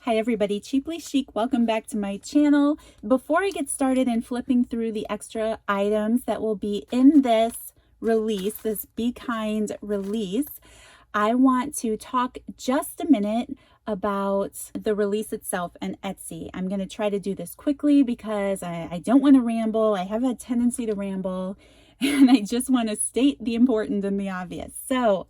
Hi everybody, Cheaply Chic, welcome back to my channel. Before I get started in flipping through the extra items that will be in this release, this Be Kind release, I want to talk just a minute about the release itself and Etsy. I'm going to try to do this quickly because I don't want to ramble. I have a tendency to ramble and I just want to state the important and the obvious. So,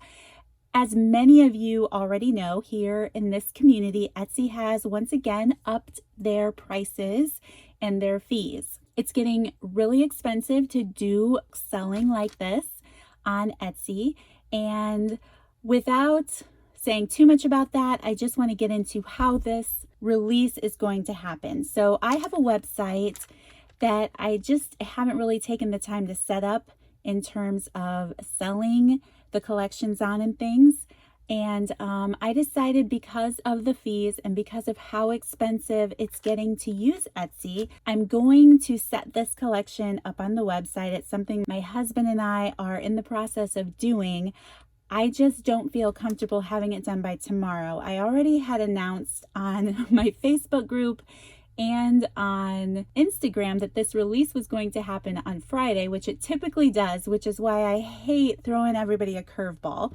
as many of you already know, here in this community, Etsy has once again upped their prices and their fees. It's getting really expensive to do selling like this on Etsy. And without saying too much about that, I just want to get into how this release is going to happen. So I have a website that I just haven't really taken the time to set up in terms of selling the collections on and things. And I decided, because of the fees and because of how expensive it's getting to use Etsy, I'm going to set this collection up on the website. It's something my husband and I are in the process of doing. I just don't feel comfortable having it done by tomorrow. I already had announced on my Facebook group and on Instagram that this release was going to happen on Friday, which it typically does, which is why I hate throwing everybody a curveball.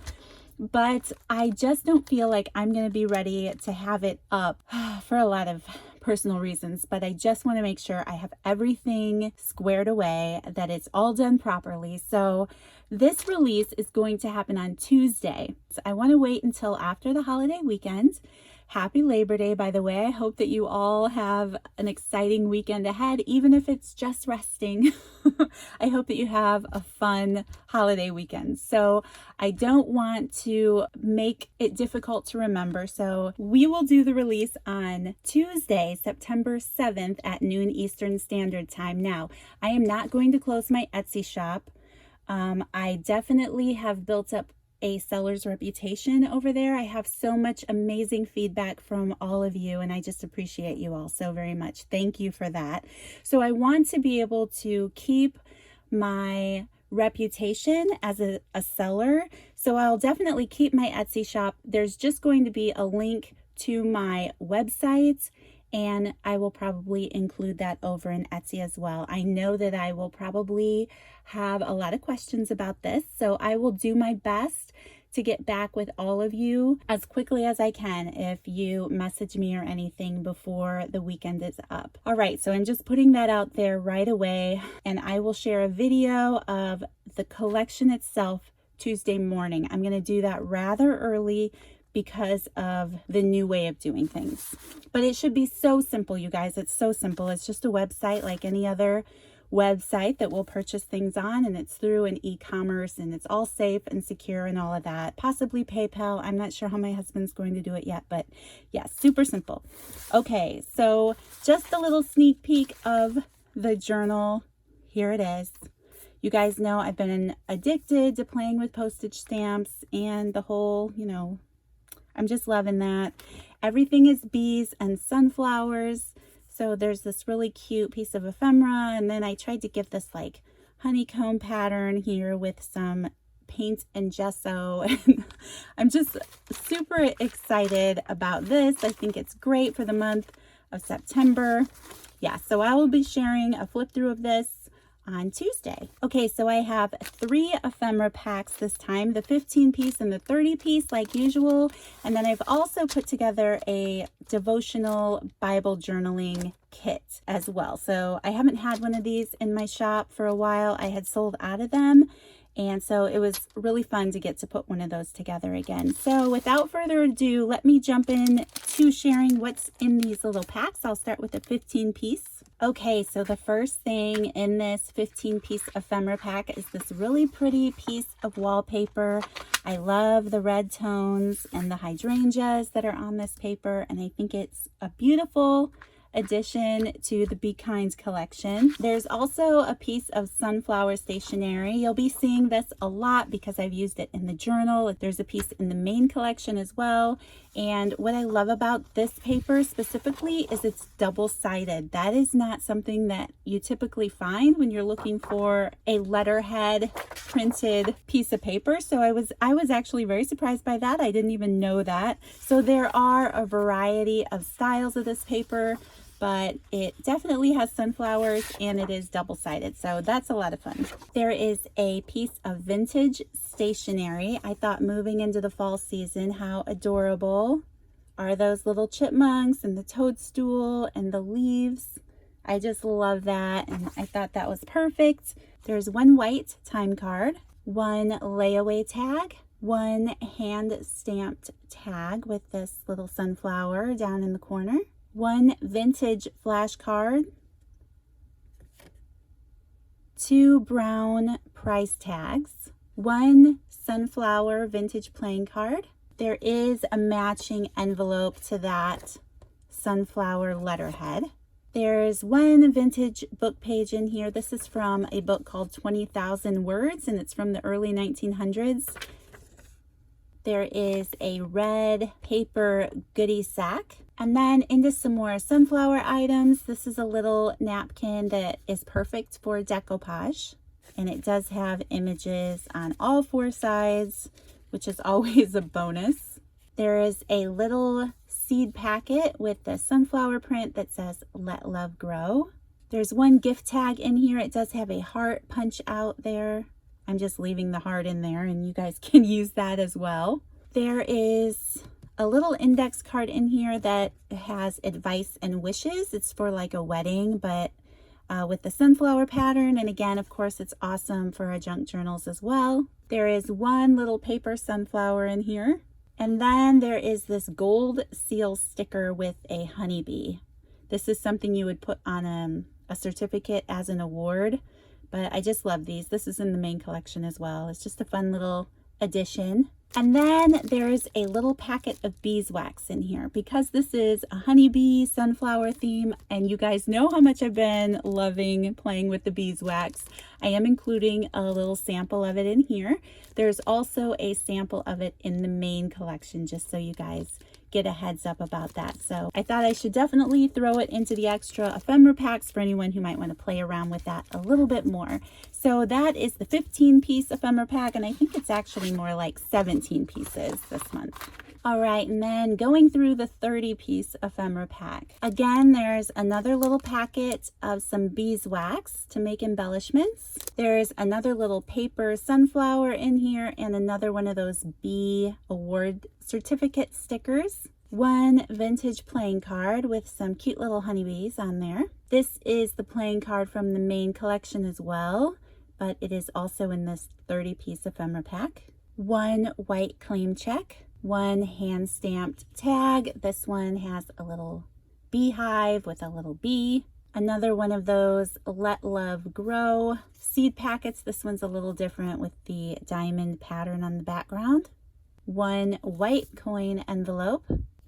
But I just don't feel like I'm going to be ready to have it up for a lot of personal reasons. But I just want to make sure I have everything squared away, that it's all done properly. So this release is going to happen on Tuesday. So I want to wait until after the holiday weekend. Happy Labor Day, by the way. I hope that you all have an exciting weekend ahead, even if it's just resting. I hope that you have a fun holiday weekend. So I don't want to make it difficult to remember. So we will do the release on Tuesday, September 7th at noon Eastern Standard Time. Now, I am not going to close my Etsy shop. I definitely have built up a seller's reputation over there. I have so much amazing feedback from all of you, and I just appreciate you all so very much. Thank you for that. So I want to be able to keep my reputation as a seller. So I'll definitely keep my Etsy shop. There's just going to be a link to my website, and I will probably include that over in Etsy as well. I know that I will probably have a lot of questions about this, so I will do my best to get back with all of you as quickly as I can if you message me or anything before the weekend is up. All right, so I'm just putting that out there right away, and I will share a video of the collection itself Tuesday morning. I'm going to do that rather early because of the new way of doing things. But it should be so simple, you guys. It's so simple. It's just a website like any other website that we'll purchase things on, and it's through an e-commerce, and it's all safe and secure and all of that. Possibly PayPal. I'm not sure how my husband's going to do it yet, but yeah, super simple. Okay, so just a little sneak peek of the journal. Here it is. You guys know I've been addicted to playing with postage stamps and the whole, I'm just loving that. Everything is bees and sunflowers. So there's this really cute piece of ephemera, and then I tried to give this like honeycomb pattern here with some paint and gesso. I'm just super excited about this. I think it's great for the month of September. Yeah, so I will be sharing a flip through of this on Tuesday. Okay, so I have 3 ephemera packs this time, the 15 piece and the 30 piece like usual. And then I've also put together a devotional Bible journaling kit as well. So I haven't had one of these in my shop for a while. I had sold out of them. And so it was really fun to get to put one of those together again. So without further ado, let me jump in to sharing what's in these little packs. I'll start with the 15 piece. Okay, so the first thing in this 15-piece ephemera pack is this really pretty piece of wallpaper. I love the red tones and the hydrangeas that are on this paper, and I think it's a beautiful addition to the Be Kind collection. There's also a piece of sunflower stationery. You'll be seeing this a lot because I've used it in the journal. There's a piece in the main collection as well, And what I love about this paper specifically is it's double-sided. That is not something that you typically find when you're looking for a letterhead printed piece of paper. So I was actually very surprised by that. I didn't even know that. So there are a variety of styles of this paper, but it definitely has sunflowers and it is double-sided. So that's a lot of fun. There is a piece of vintage stationery. I thought moving into the fall season, how adorable are those little chipmunks and the toadstool and the leaves. I just love that, and I thought that was perfect. There's one white time card, one layaway tag, one hand stamped tag with this little sunflower down in the corner, one vintage flashcard, two brown price tags, one sunflower vintage playing card. There is a matching envelope to that sunflower letterhead. There's one vintage book page in here. This is from a book called 20,000 Words, and it's from the early 1900s. There is a red paper goodie sack. And then into some more sunflower items. This is a little napkin that is perfect for decoupage. And it does have images on all four sides, which is always a bonus. There is a little seed packet with the sunflower print that says "Let Love Grow." There's one gift tag in here. It does have a heart punch out there. I'm just leaving the heart in there and you guys can use that as well. There is a little index card in here that has advice and wishes. It's for like a wedding, but with the sunflower pattern. And again, of course, it's awesome for our junk journals as well. There is one little paper sunflower in here. And then there is this gold seal sticker with a honeybee. This is something you would put on a certificate as an award, but I just love these. This is in the main collection as well. It's just a fun little addition. And then there's a little packet of beeswax in here because this is a honeybee sunflower theme, and you guys know how much I've been loving playing with the beeswax. I am including a little sample of it in here. There's also a sample of it in the main collection, just so you guys get a heads up about that. So I thought I should definitely throw it into the extra ephemera packs for anyone who might want to play around with that a little bit more. So that is the 15-piece ephemera pack, and I think it's actually more like 17 pieces this month. All right, and then going through the 30-piece ephemera pack. Again, there's another little packet of some beeswax to make embellishments. There's another little paper sunflower in here and another one of those bee award certificate stickers. One vintage playing card with some cute little honeybees on there. This is the playing card from the main collection as well, but it is also in this 30-piece ephemera pack. One white claim check. One hand stamped tag. This one has a little beehive with a little bee. Another one of those Let Love Grow seed packets. This one's a little different with the diamond pattern on the background. One white coin envelope.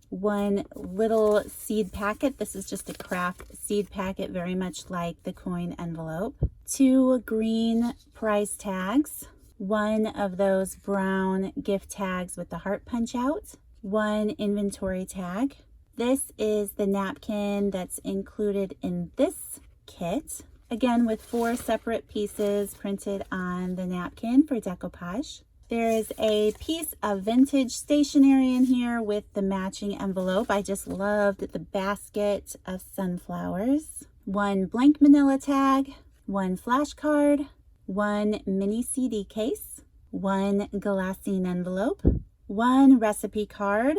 One little seed packet. This is just a craft seed packet, very much like the coin envelope. Two green price tags. One of those brown gift tags with the heart punch out. One inventory tag. This is the napkin that's included in this kit. Again, with 4 separate pieces printed on the napkin for decoupage. There is a piece of vintage stationery in here with the matching envelope. I just loved the basket of sunflowers. One blank manila tag. One flashcard. One mini CD case, one glassine envelope, one recipe card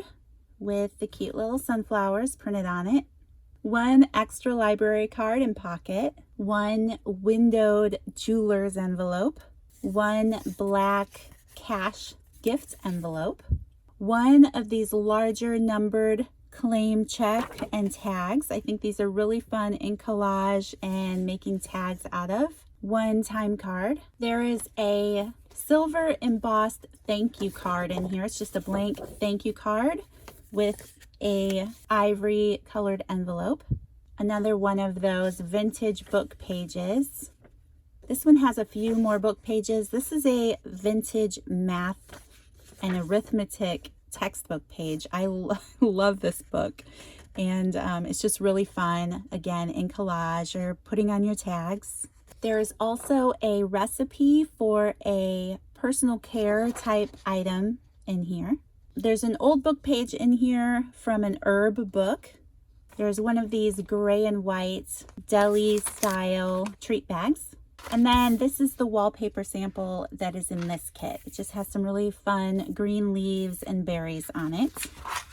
with the cute little sunflowers printed on it, one extra library card and pocket, one windowed jeweler's envelope, one black cash gift envelope, one of these larger numbered claim check and tags. I think these are really fun in collage and making tags out of. One time card. There is a silver embossed thank you card in here. It's just a blank thank you card with a ivory colored envelope. Another one of those vintage book pages. This one has a few more book pages. This is a vintage math and arithmetic textbook page. I love this book. And it's just really fun, again, in collage or putting on your tags. There is also a recipe for a personal care type item in here. There's an old book page in here from an herb book. There's one of these gray and white deli style treat bags. And then this is the wallpaper sample that is in this kit. It just has some really fun green leaves and berries on it.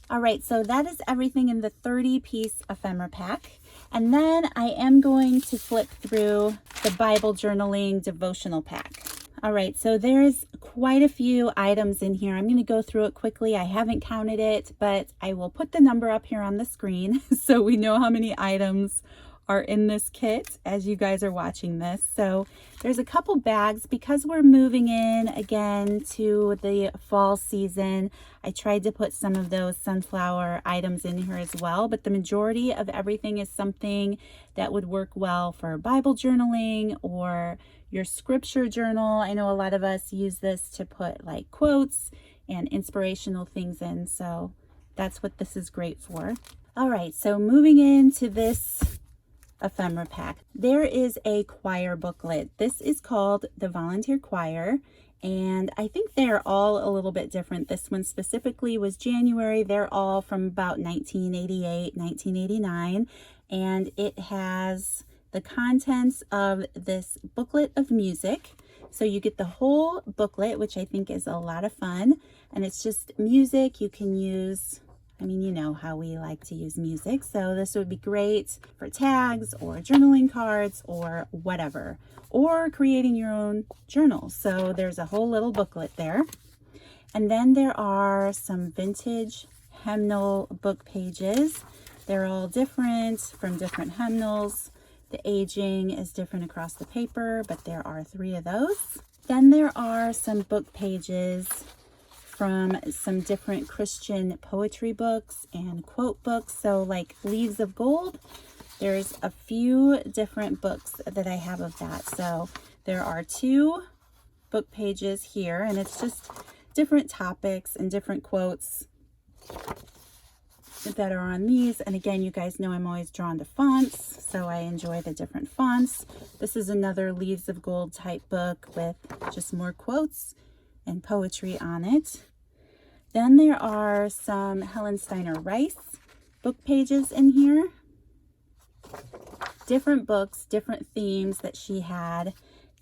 All right, so that is everything in the 30-piece ephemera pack. And then I am going to flip through the Bible journaling devotional pack. All right, so there's quite a few items in here. I'm going to go through it quickly. I haven't counted it, but I will put the number up here on the screen so we know how many items are in this kit as you guys are watching this. So there's a couple bags because we're moving in again to the fall season. I tried to put some of those sunflower items in here as well, but the majority of everything is something that would work well for Bible journaling or your scripture journal. I know a lot of us use this to put like quotes and inspirational things in, so that's what this is great for. All right, so moving into this ephemera pack, there is a choir booklet. This is called the Volunteer Choir, and I think they're all a little bit different. This one specifically was January. They're all from about 1988, 1989, and it has the contents of this booklet of music. So you get the whole booklet, which I think is a lot of fun, and it's just music you can use. I mean, you know how we like to use music, so this would be great for tags or journaling cards or whatever, or creating your own journal. So there's a whole little booklet there. And then there are some vintage hymnal book pages. They're all different from different hymnals. The aging is different across the paper, but there are 3 of those. Then there are some book pages from some different Christian poetry books and quote books. So like Leaves of Gold, there's a few different books that I have of that. So there are 2 book pages here, and it's just different topics and different quotes that are on these. And again, you guys know I'm always drawn to fonts, so I enjoy the different fonts. This is another Leaves of Gold type book with just more quotes and poetry on it. Then there are some Helen Steiner Rice book pages in here. Different books, different themes that she had,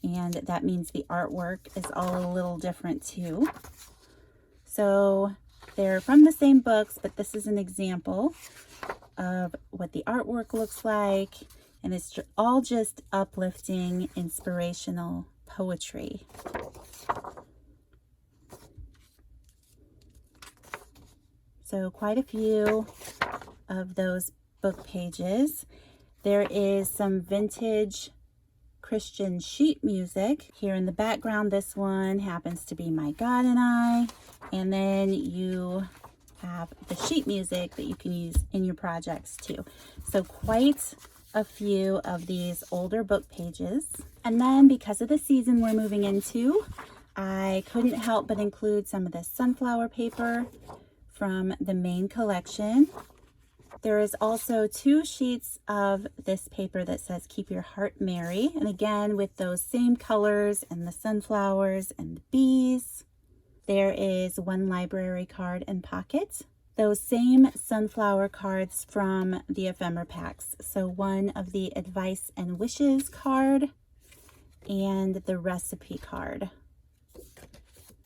and that means the artwork is all a little different too. So they're from the same books, but this is an example of what the artwork looks like, and it's all just uplifting, inspirational poetry. So quite a few of those book pages. There is some vintage Christian sheet music. Here in the background, this one happens to be My God and I. And then you have the sheet music that you can use in your projects too. So quite a few of these older book pages. And then because of the season we're moving into, I couldn't help but include some of this sunflower paper from the main collection. There is also 2 sheets of this paper that says Keep Your Heart Merry, and again with those same colors and the sunflowers and the bees. There is 1 library card and pocket. Those same sunflower cards from the ephemera packs. So one of the advice and wishes card and the recipe card.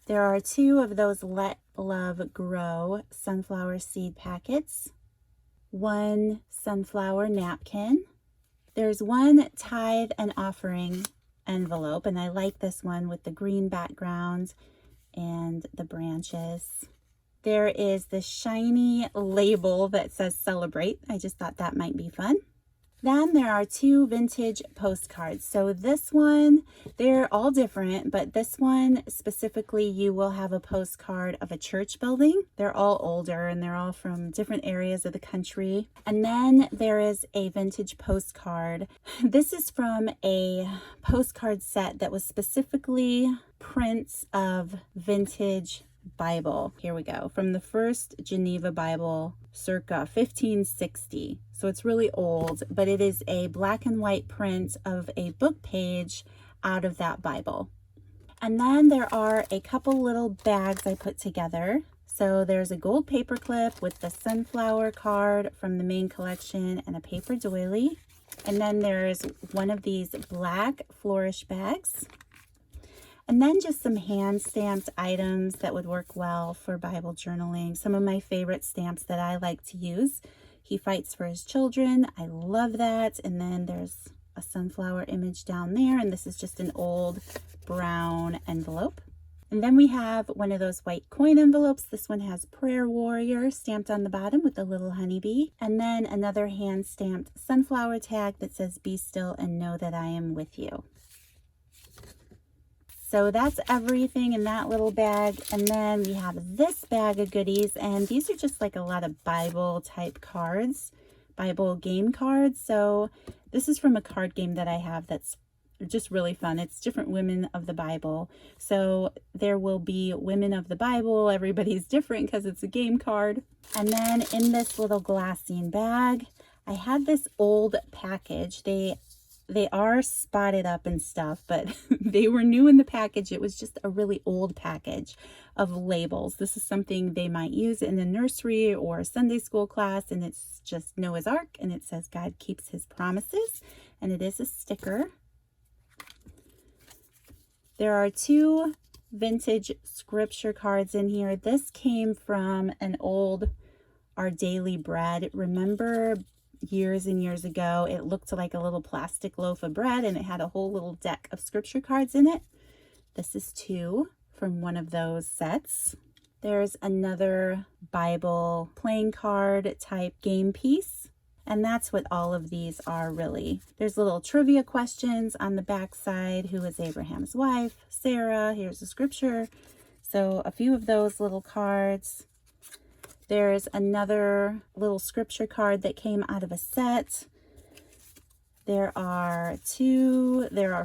There are 2 of those Let Love Grow sunflower seed packets, 1 sunflower napkin. There's 1 tithe and offering envelope, and I like this one with the green background and the branches. There is the shiny label that says Celebrate. I just thought that might be fun. Then there are 2 vintage postcards. So this one, they're all different, but this one specifically, you will have a postcard of a church building. They're all older and they're all from different areas of the country. And then there is a vintage postcard. This is from a postcard set that was specifically prints of vintage Bible. Here we go. From the First Geneva Bible, circa 1560. So it's really old, but it is a black and white print of a book page out of that Bible. And then there are a couple little bags I put together. So there's a gold paper clip with the sunflower card from the main collection and a paper doily. And then there's one of these black flourish bags. And then just some hand stamped items that would work well for Bible journaling. Some of my favorite stamps that I like to use. He fights for his children. I love that. And then there's a sunflower image down there. And this is just an old brown envelope. And then we have one of those white coin envelopes. This one has Prayer Warrior stamped on the bottom with a little honeybee. And then another hand stamped sunflower tag that says, "Be still and know that I am with you." So that's everything in that little bag. And then we have this bag of goodies. And these are just like a lot of Bible type cards, Bible game cards. So this is from a card game that I have that's just really fun. It's different women of the Bible. So there will be women of the Bible. Everybody's different because it's a game card. And then in this little glassine bag, I had this old package. They are spotted up and stuff, but they were new in the package. It was just a really old package of labels. This is something they might use in the nursery or Sunday school class, and it's just Noah's Ark, and it says God keeps his promises, and it is a sticker. There are 2 vintage scripture cards in here. This came from an old Our Daily Bread. Remember years and years ago, it looked like a little plastic loaf of bread and it had a whole little deck of scripture cards in it. This is 2 from one of those sets. There's another Bible playing card type game piece. And that's what all of these are really. There's little trivia questions on the back side. Who is Abraham's wife? Sarah. Here's the scripture. So a few of those little cards. There's another little scripture card that came out of a set. There are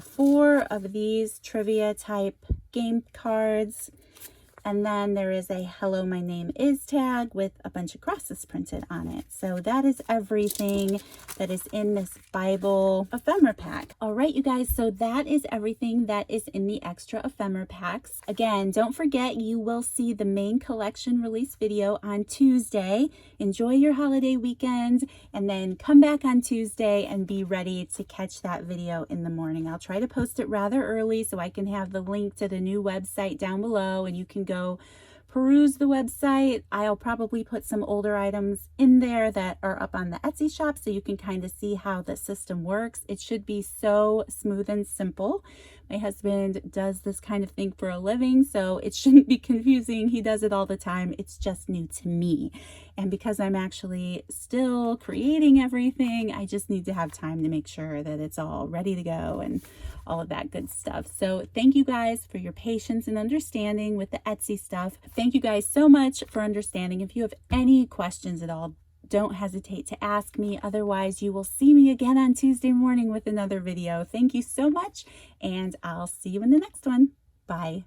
4 of these trivia type game cards. And then there is a "Hello, my name is" tag with a bunch of crosses printed on it. So that is everything that is in this Bible ephemera pack. All right, you guys, so that is everything that is in the extra ephemera packs. Again, don't forget, you will see the main collection release video on Tuesday. Enjoy your holiday weekend, and then come back on Tuesday and be ready to catch that video in the morning. I'll try to post it rather early so I can have the link to the new website down below, and you can go peruse the website. I'll probably put some older items in there that are up on the Etsy shop so you can kind of see how the system works. It should be so smooth and simple. My husband does this kind of thing for a living, so it shouldn't be confusing. He does it all the time. It's just new to me. And because I'm actually still creating everything, I just need to have time to make sure that it's all ready to go and all of that good stuff. So thank you guys for your patience and understanding with the Etsy stuff. Thank you guys so much for understanding. If you have any questions at all, don't hesitate to ask me. Otherwise, you will see me again on Tuesday morning with another video. Thank you so much, and I'll see you in the next one. Bye.